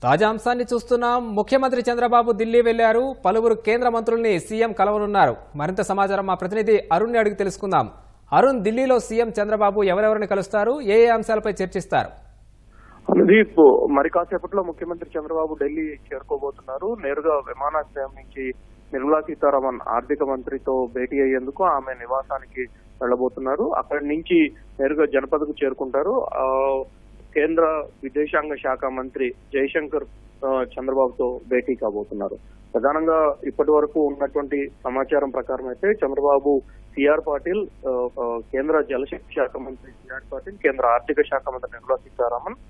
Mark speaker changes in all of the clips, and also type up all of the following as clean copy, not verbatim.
Speaker 1: తాజా అంశాన్ని చూస్తున్నాం. ముఖ్యమంత్రి చంద్రబాబు ఢిల్లీ వెళ్లారు. పలువురు కేంద్ర మంత్రుల్ని సీఎం కలవనున్నారు. మరింత సమాచారం మా ప్రతినిధి అరుణ్ని అడిగి తెలుసుకుందాం. అరుణ్, ఢిల్లీలో సీఎం చంద్రబాబు ఎవరెవరిని కలుస్తారు, ఏ అంశాలపై చర్చిస్తారు?
Speaker 2: అనుదీప్, మరి కాసేపట్లో ముఖ్యమంత్రి చంద్రబాబు ఢిల్లీ చేరుకోబోతున్నారు. నేరుగా విమానాశ్రయం నుంచి నిర్మలా సీతారామన్ ఆర్థిక మంత్రితో భేటీ అయ్యేందుకు ఆమె నివాసానికి వెళ్లబోతున్నారు. అక్కడి నుంచి నేరుగా జనపదకు చేరుకుంటారు. కేంద్ర విదేశాంగ శాఖ మంత్రి జయశంకర్ చంద్రబాబుతో భేటీ కాబోతున్నారు. ప్రధానంగా ఇప్పటి వరకు ఉన్నటువంటి సమాచారం ప్రకారం అయితే చంద్రబాబు సిఆర్ పాటిల్, కేంద్ర జలశక్తి శాఖ మంత్రి సిఆర్ పాటిల్, కేంద్ర ఆర్థిక శాఖ మంత్రి నిర్మలా సీతారామన్,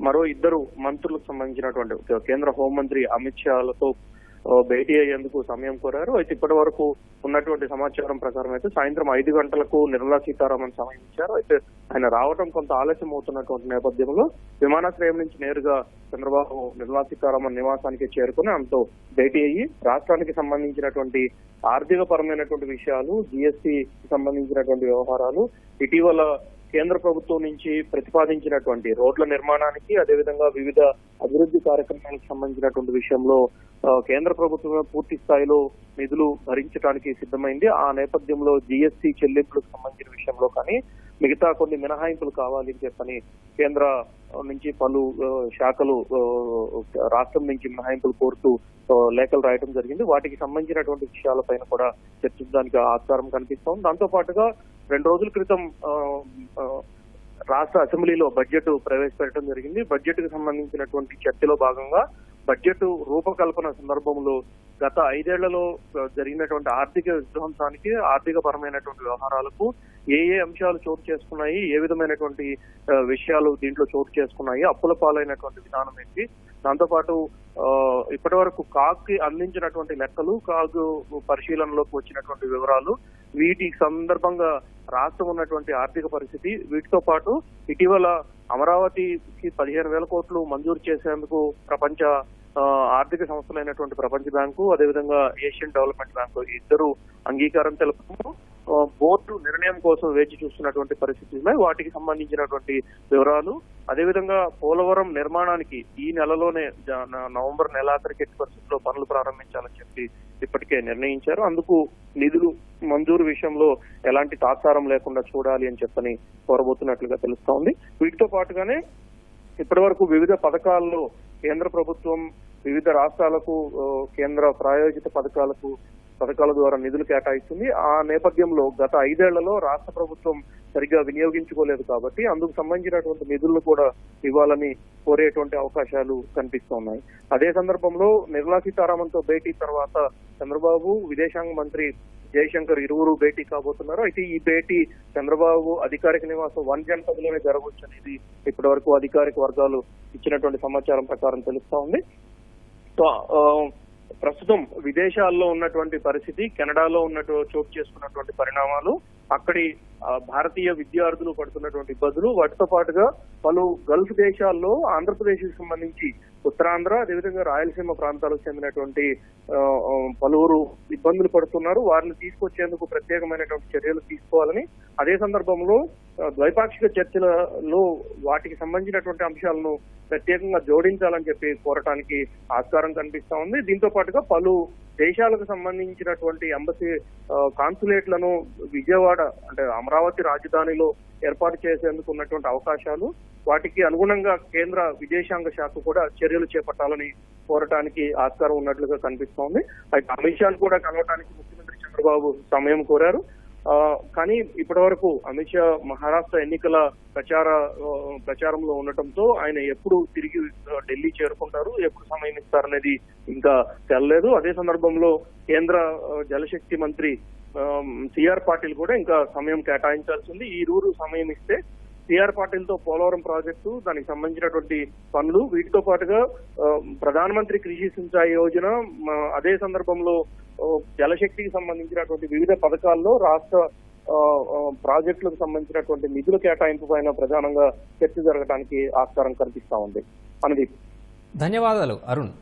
Speaker 2: మరో ఇద్దరు మంత్రులకు సంబంధించినటువంటి కేంద్ర హోంమంత్రి అమిత్ షాలతో భేటీ అయ్యేందుకు సమయం కోరారు. అయితే ఇప్పటి వరకు ఉన్నటువంటి సమాచారం ప్రకారం అయితే సాయంత్రం 5 గంటలకు నిర్మలా సీతారామన్ సమయం ఇచ్చారు. అయితే ఆయన రావడం కొంత ఆలస్యం అవుతున్నటువంటి నేపథ్యంలో విమానాశ్రయం నుంచి నేరుగా చంద్రబాబు నిర్మలా సీతారామన్ నివాసానికి చేరుకుని ఆమెతో భేటీ అయ్యి రాష్ట్రానికి సంబంధించినటువంటి ఆర్థిక పరమైనటువంటి విషయాలు, జిఎస్టీ సంబంధించినటువంటి వ్యవహారాలు, ఇటీవల కేంద్ర ప్రభుత్వం నుంచి ప్రతిపాదించినటువంటి రోడ్ల నిర్మాణానికి, అదేవిధంగా వివిధ అభివృద్ధి కార్యక్రమాలకు సంబంధించినటువంటి విషయంలో కేంద్ర ప్రభుత్వం పూర్తి స్థాయిలో నిధులు భరించడానికి సిద్ధమైంది. ఆ నేపథ్యంలో జిఎస్టీ చెల్లింపులకు సంబంధించిన విషయంలో కానీ మిగతా కొన్ని మినహాయింపులు కావాలి అని చెప్పని కేంద్ర నుంచి పలు శాఖలు రాష్ట్రం నుంచి మినహాయింపులు కోరుతూ లేఖలు రాయడం జరిగింది. వాటికి సంబంధించినటువంటి విషయాలపైన కూడా చర్చించడానికి ఆస్కారం కనిపిస్తోంది. దాంతో పాటుగా 2 రోజుల క్రితం రాష్ట్ర అసెంబ్లీలో బడ్జెట్ ప్రవేశపెట్టడం జరిగింది. బడ్జెట్ కు సంబంధించినటువంటి చర్చలో భాగంగా బడ్జెట్ రూపకల్పన సందర్భంలో గత 5 ఏళ్లలో జరిగినటువంటి ఆర్థిక విధ్వంసానికి, ఆర్థిక పరమైనటువంటి వ్యవహారాలకు ఏ అంశాలు చోటు చేసుకున్నాయి, ఏ విధమైనటువంటి విషయాలు దీంట్లో చోటు చేసుకున్నాయి, అప్పుల పాలైనటువంటి విధానం ఏంటి, దాంతోపాటు ఇప్పటి వరకు కాగ్కి అందించినటువంటి లెక్కలు, కాగ్ పరిశీలనలోకి వచ్చినటువంటి వివరాలు, వీటి సందర్భంగా రాష్ట్రం ఉన్నటువంటి ఆర్థిక పరిస్థితి, వీటితో పాటు ఇటీవల అమరావతికి 15,000 కోట్లు మంజూరు చేసేందుకు ప్రపంచ ఆర్థిక సంస్థలైనటువంటి ప్రపంచ బ్యాంకు, అదేవిధంగా ఏషియన్ డెవలప్మెంట్ బ్యాంకు ఇద్దరు అంగీకారం తెలుపుతూ బోర్డు నిర్ణయం కోసం వేచి చూస్తున్నటువంటి పరిస్థితి ఉన్నాయి. వాటికి సంబంధించినటువంటి వివరాలు, అదేవిధంగా పోలవరం నిర్మాణానికి ఈ నెలలోనే నవంబర్ నెలాఖరికి ఎట్టి పరిస్థితుల్లో పనులు ప్రారంభించాలని చెప్పి ఇప్పటికే నిర్ణయించారు. అందుకు నిధులు మంజూరు విషయంలో ఎలాంటి తాత్సారం లేకుండా చూడాలి అని చెప్పని కోరబోతున్నట్లుగా తెలుస్తోంది. వీటితో పాటుగానే ఇప్పటి వరకు వివిధ పథకాల్లో కేంద్ర ప్రభుత్వం వివిధ రాష్ట్రాలకు కేంద్ర ప్రాయోజిత పథకాల ద్వారా నిధులు కేటాయిస్తుంది. ఆ నేపథ్యంలో గత 5 ఏళ్లలో రాష్ట్ర ప్రభుత్వం సరిగ్గా వినియోగించుకోలేదు కాబట్టి అందుకు సంబంధించినటువంటి నిధులను కూడా ఇవ్వాలని కోరేటువంటి అవకాశాలు కనిపిస్తున్నాయి. అదే సందర్భంలో నిర్మలా సీతారామన్ తో భేటీ తర్వాత చంద్రబాబు, విదేశాంగ మంత్రి జయశంకర్ ఇరువురు భేటీ కాబోతున్నారు. అయితే ఈ భేటీ చంద్రబాబు అధికారిక నివాసం 1 జనపదలోనే జరగవచ్చు అనేది ఇప్పటి వరకు అధికారిక వర్గాలు ఇచ్చినటువంటి సమాచారం ప్రకారం తెలుస్తా ఉంది. ప్రస్తుతం విదేశాల్లో ఉన్నటువంటి పరిస్థితి, కెనడాలో చోటు చేసుకున్నటువంటి పరిణామాలు, అక్కడి భారతీయ విద్యార్థులు పడుతున్నటువంటి ఇబ్బందులు, వాటితో పాటుగా పలు గల్ఫ్ దేశాల్లో ఆంధ్రప్రదేశ్ కి సంబంధించి ఉత్తరాంధ్ర, అదేవిధంగా రాయలసీమ ప్రాంతాలకు చెందినటువంటి పలువురు ఇబ్బందులు పడుతున్నారు. వారిని తీసుకొచ్చేందుకు ప్రత్యేకమైనటువంటి చర్యలు తీసుకోవాలని, అదే సందర్భంలో ద్వైపాక్షిక చర్చలలో వాటికి సంబంధించినటువంటి అంశాలను ప్రత్యేకంగా జోడించాలని చెప్పి కోరటానికి ఆస్కారం కనిపిస్తా ఉంది. దీంతో పాటుగా పలు దేశాలకు సంబంధించినటువంటి ఎంబసీ కాన్సులేట్లను విజయవాడ అంటే అమరావతి రాజధానిలో ఏర్పాటు చేసేందుకు ఉన్నటువంటి అవకాశాలు, వాటికి అనుగుణంగా కేంద్ర విదేశాంగ శాఖ కూడా చర్యలు చేపట్టాలని కోరటానికి ఆస్కారం ఉన్నట్లుగా కనిపిస్తోంది. అయితే అమిత్ షాను కూడా కలవటానికి ముఖ్యమంత్రి చంద్రబాబు సమయం కోరారు. కానీ ఇప్పటి వరకు అమిత్ షా మహారాష్ట్ర ఎన్నికల ప్రచారంలో ఉండటంతో ఆయన ఎప్పుడు తిరిగి ఢిల్లీ చేరుకుంటారు, ఎప్పుడు సమయం ఇస్తారనేది ఇంకా తెలలేదు. అదే సందర్భంలో కేంద్ర జలశక్తి మంత్రి సిఆర్ పాటిల్ కూడా ఇంకా సమయం కేటాయించాల్సింది. ఈ రూరు సమయం ఇస్తే సిఆర్ పాటిల్ తో పోలవరం ప్రాజెక్టు, దానికి సంబంధించినటువంటి పనులు, వీటితో పాటుగా ప్రధానమంత్రి కృషి సించాయి యోజన, అదే సందర్భంలో జలశక్తికి సంబంధించినటువంటి వివిధ పథకాల్లో రాష్ట్ర ప్రాజెక్టులకు సంబంధించినటువంటి నిధుల కేటాయింపు పైన ప్రధానంగా చర్చ జరగడానికి ఆస్కారం కనిపిస్తా ఉంది. అనుదీప్,
Speaker 1: ధన్యవాదాలు అరుణ్.